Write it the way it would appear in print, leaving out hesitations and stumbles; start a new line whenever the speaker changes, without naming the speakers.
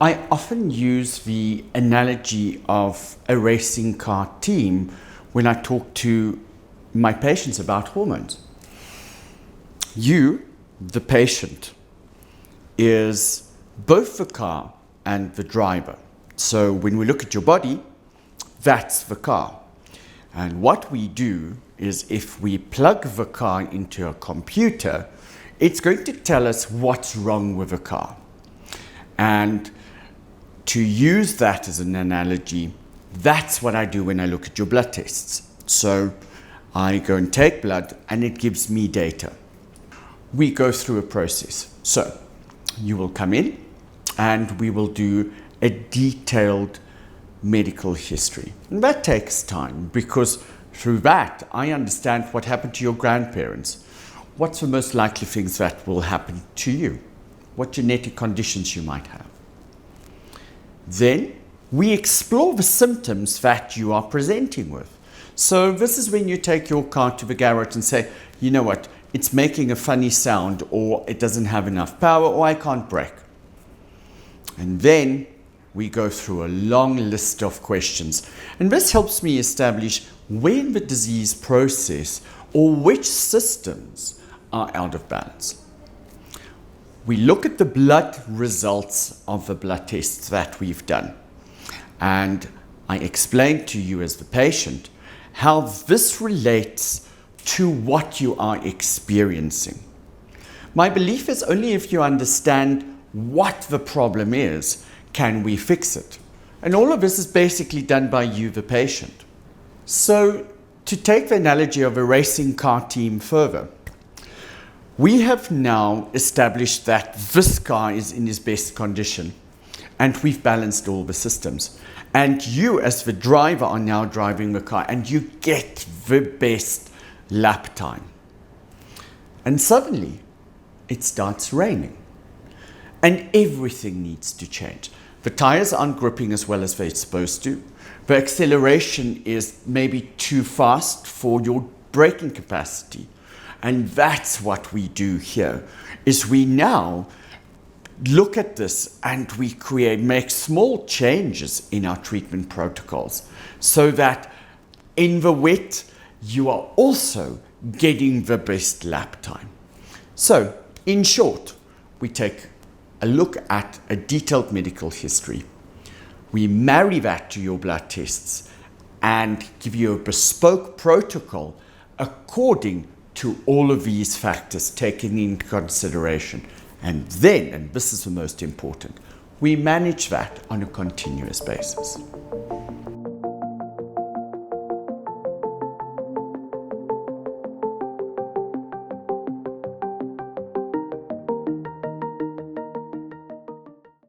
I often use the analogy of a racing car team when I talk to my patients about hormones. You, the patient, is both the car and the driver. So when we look at your body, that's the car. And what we do is if we plug the car into a computer, it's going to tell us what's wrong with the car. And to use that as an analogy, that's what I do when I look at your blood tests. So I go and take blood and it gives me data. We go through a process. So you will come in and we will do a detailed medical history. And that takes time because through that I understand what happened to your grandparents. What's the most likely things that will happen to you? What genetic conditions you might have. Then we explore the symptoms that you are presenting with. So this is when you take your car to the garage and say, you know what, it's making a funny sound, or it doesn't have enough power, or I can't brake. And then we go through a long list of questions. And this helps me establish when the disease process or which systems are out of balance. We look at the blood results of the blood tests that we've done. And I explain to you as the patient how this relates to what you are experiencing. My belief is only if you understand what the problem is, can we fix it. And all of this is basically done by you, the patient. So to take the analogy of a racing car team further, we have now established that this car is in its best condition and we've balanced all the systems. And you as the driver are now driving the car and you get the best lap time. And suddenly it starts raining and everything needs to change. The tires aren't gripping as well as they're supposed to. The acceleration is maybe too fast for your braking capacity. And that's what we do here, is we now look at this and we make small changes in our treatment protocols so that in the wet, you are also getting the best lap time. So, in short, we take a look at a detailed medical history. We marry that to your blood tests and give you a bespoke protocol according to all of these factors taken into consideration. And then, and this is the most important, we manage that on a continuous basis.